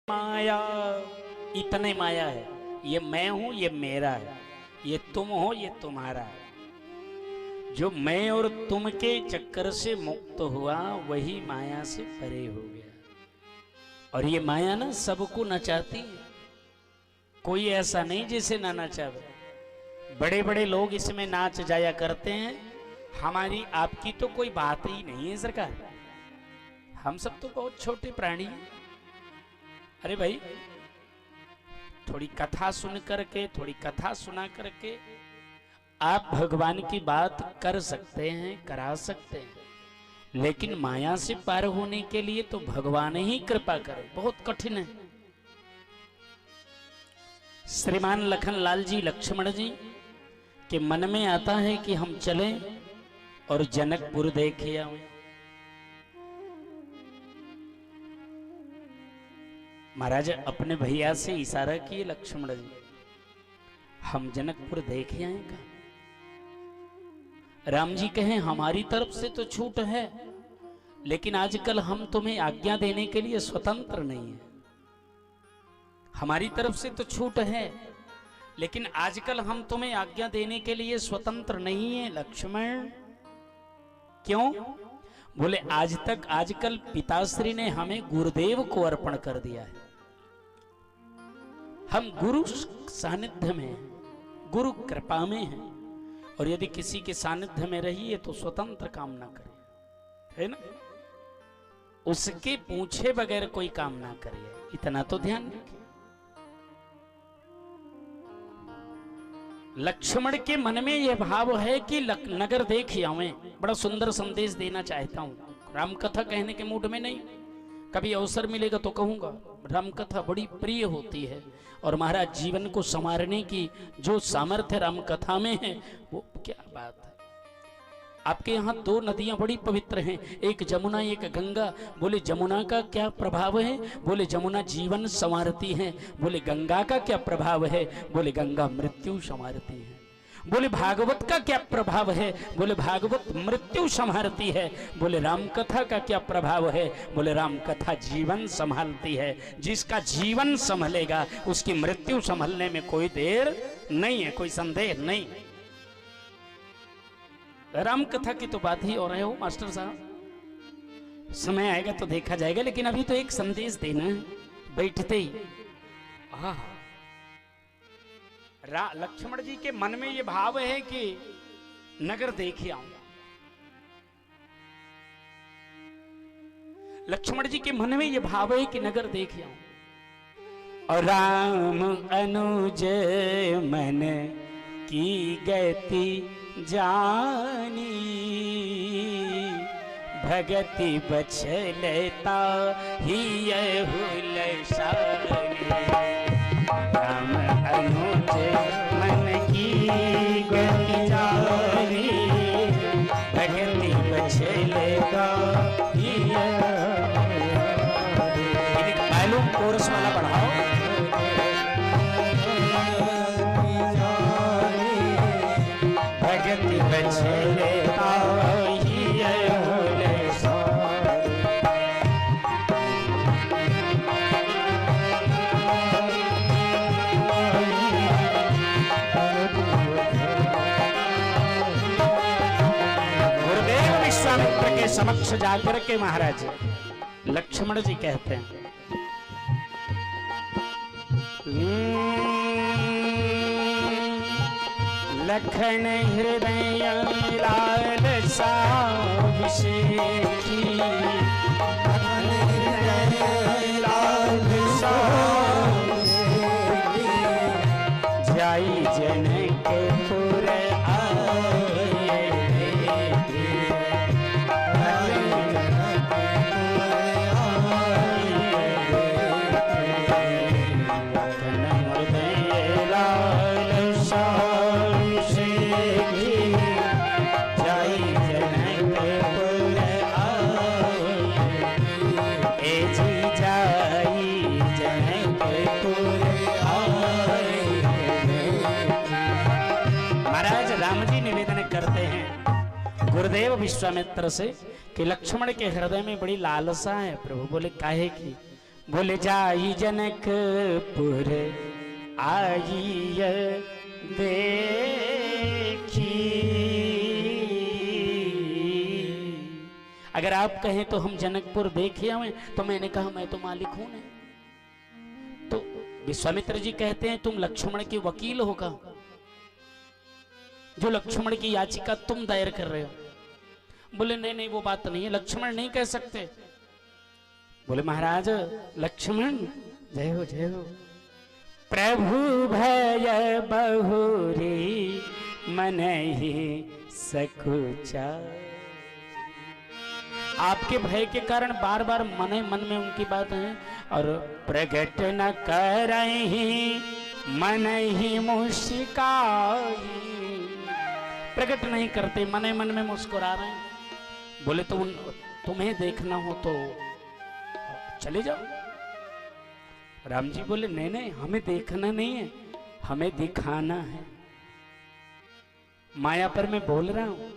माया इतने माया है, ये मैं हूं, ये मेरा है, ये तुम हो, ये तुम्हारा है। जो मैं और तुम के चक्कर से मुक्त हुआ वही माया से परे हो गया। और ये माया ना सबको नचाती है, कोई ऐसा नहीं जिसे ना नचावे। बड़े बड़े लोग इसमें नाच जाया करते हैं, हमारी आपकी तो कोई बात ही नहीं है सरकार। हम सब तो बहुत छोटे प्राणी हैं। अरे भाई, थोड़ी कथा सुन करके, थोड़ी कथा सुना करके आप भगवान की बात कर सकते हैं, करा सकते हैं, लेकिन माया से पार होने के लिए तो भगवान ही कृपा करे, बहुत कठिन है। श्रीमान लखनलाल जी, लक्ष्मण जी के मन में आता है कि हम चलें और जनकपुर देखे आए। महाराज अपने भैया से इशारा किए, लक्ष्मण जी हम जनकपुर देखे आएगा। राम जी कहें हमारी तरफ से तो छूट है, लेकिन आजकल हम तुम्हें आज्ञा देने के लिए स्वतंत्र नहीं है। हमारी तरफ से तो छूट है, लेकिन आजकल हम तुम्हें आज्ञा देने के लिए स्वतंत्र नहीं है लक्ष्मण। क्यों? बोले आजकल पिताश्री ने हमें गुरुदेव को अर्पण कर दिया है। हम गुरु सानिध्य में हैं, गुरु कृपा में हैं, और यदि किसी के सानिध्य में रहिए तो स्वतंत्र काम ना करिए, है ना? उसके पूछे बगैर कोई काम ना करिए, इतना तो ध्यान रखिए। लक्ष्मण के मन में यह भाव है कि नगर देख आवें। बड़ा सुंदर संदेश देना चाहता हूं, राम कथा कहने के मूड में नहीं, कभी अवसर मिलेगा तो कहूंगा। राम कथा बड़ी प्रिय होती है, और महाराज जीवन को संवारने की जो सामर्थ्य राम कथा में है वो क्या बात है। आपके यहाँ दो नदियां बड़ी पवित्र हैं, एक जमुना एक गंगा। बोले जमुना का क्या प्रभाव है? बोले जमुना जीवन संवारती है। बोले गंगा का क्या प्रभाव है? बोले गंगा मृत्यु संवारती है। बोले भागवत का क्या प्रभाव है? बोले भागवत मृत्यु संभालती है। बोले राम कथा का क्या प्रभाव है? बोले राम कथा जीवन संभालती है। जिसका जीवन संभलेगा उसकी मृत्यु संभलने में कोई देर नहीं है, कोई संदेह नहीं। राम कथा की तो बात ही हो रहे हो मास्टर साहब, समय आएगा तो देखा जाएगा, लेकिन अभी तो एक संदेश देना है बैठते ही। लक्ष्मण जी के मन में ये भाव है कि नगर देखे आऊंगा। लक्ष्मण जी के मन में ये भाव है कि नगर देखे आऊंगा। और राम अनुज मन की गति जानी, भगति बछलता ही राम अनुज मन की गति जानी, भगति बछलेगा ही। मालूम कोरस वाला बढ़ाओ। भगति बछलेगा ही समक्ष जाकर के महाराज लक्ष्मण जी कहते हैं, लखन हृदय लालसा विशेषी, लखन हृदय लालसा जाई जनकपुर गुरुदेव विश्वामित्र से कि लक्ष्मण के हृदय में बड़ी लालसा है प्रभु। बोले काहे की? बोले जाई जनकपुर आई देखी। अगर आप कहें तो हम जनकपुर देखे हमें, तो मैंने कहा मैं तो मालिक हूं नहीं। तो विश्वामित्र जी कहते हैं तुम लक्ष्मण के वकील होगा, जो लक्ष्मण की याचिका तुम दायर कर रहे हो। बोले नहीं नहीं वो बात नहीं है, लक्ष्मण नहीं कह सकते। बोले महाराज लक्ष्मण जय हो जय हो। प्रभु भय बहुरी मन ही सकुचा। आपके भय के कारण बार बार मन में उनकी बात है, और प्रकट न करहि मन ही मुस्काई। प्रकट नहीं करते, मन में मुस्कुरा रहे हैं। बोले तो तुम्हें देखना हो तो चले जाओ। राम जी बोले नहीं नहीं हमें देखना नहीं है, हमें दिखाना है। माया पर मैं बोल रहा हूं,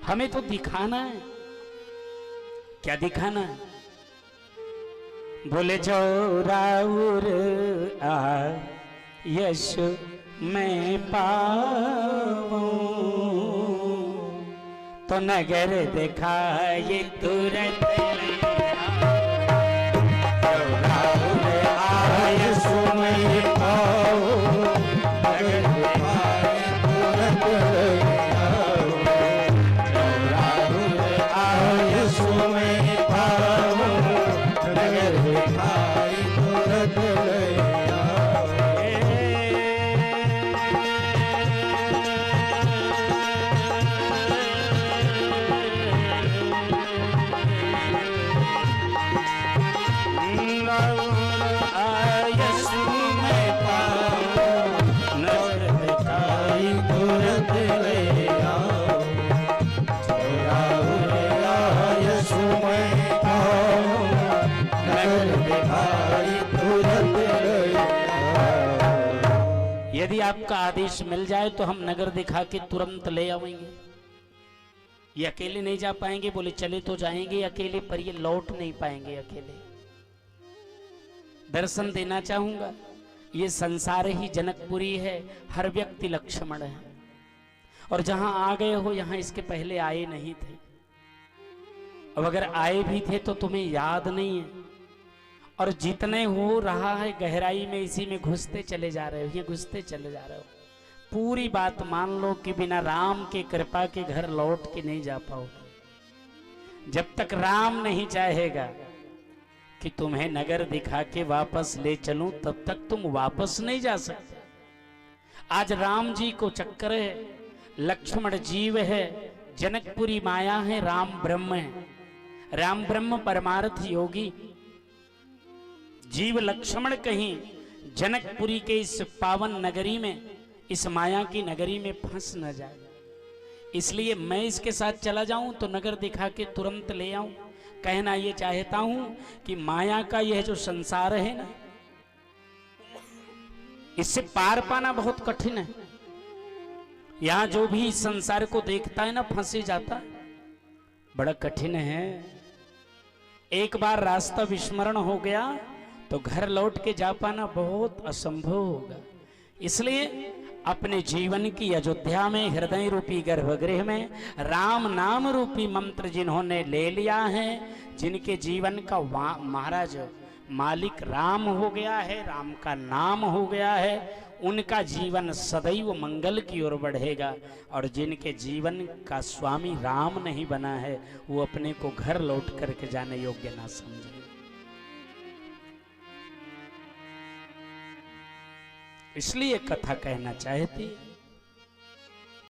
हमें तो दिखाना है। क्या दिखाना है? बोले जो राउर आ यश मैं पाऊं, तो नगर दिखाए तुरंत। यदि आपका आदेश मिल जाए तो हम नगर दिखा के तुरंत ले आएंगे। ये अकेले नहीं जा पाएंगे। बोले चले तो जाएंगे अकेले, पर ये लौट नहीं पाएंगे अकेले। दर्शन देना चाहूंगा। ये संसार ही जनकपुरी है, हर व्यक्ति लक्ष्मण है। और जहां आ गए हो यहां इसके पहले आए नहीं थे। अब अगर आए भी थे तो तुम्हें याद नहीं है। और जितने हो रहा है गहराई में इसी में घुसते चले जा रहे हो, ये घुसते चले जा रहे हो। पूरी बात मान लो कि बिना राम के कृपा के घर लौट के नहीं जा पाओगे। जब तक राम नहीं चाहेगा कि तुम्हें नगर दिखा के वापस ले चलूं, तब तक तुम वापस नहीं जा सकते। आज राम जी को चक्कर है, लक्ष्मण जीव है, जनकपुरी माया है, राम ब्रह्म है। राम ब्रह्म परमार्थ योगी। जीव लक्ष्मण कहीं जनकपुरी के इस पावन नगरी में, इस माया की नगरी में फंस न जाए। इसलिए मैं इसके साथ चला जाऊं तो नगर दिखा के तुरंत ले आऊं। कहना ये चाहता हूं कि माया का यह जो संसार है ना, इससे पार पाना बहुत कठिन है। यहां जो भी इस संसार को देखता है ना, फंसे जाता है, बड़ा कठिन है। एक बार रास्ता विस्मरण हो गया तो घर लौट के जा पाना बहुत असंभव होगा। इसलिए अपने जीवन की अयोध्या में, हृदय रूपी गर्भगृह में राम नाम रूपी मंत्र जिन्होंने ले लिया है, जिनके जीवन का महाराज मालिक राम हो गया है, राम का नाम हो गया है, उनका जीवन सदैव मंगल की ओर बढ़ेगा। और जिनके जीवन का स्वामी राम नहीं बना है, वो अपने को घर लौट करके जाने योग्य ना समझे। इसलिए कथा कहना चाहती।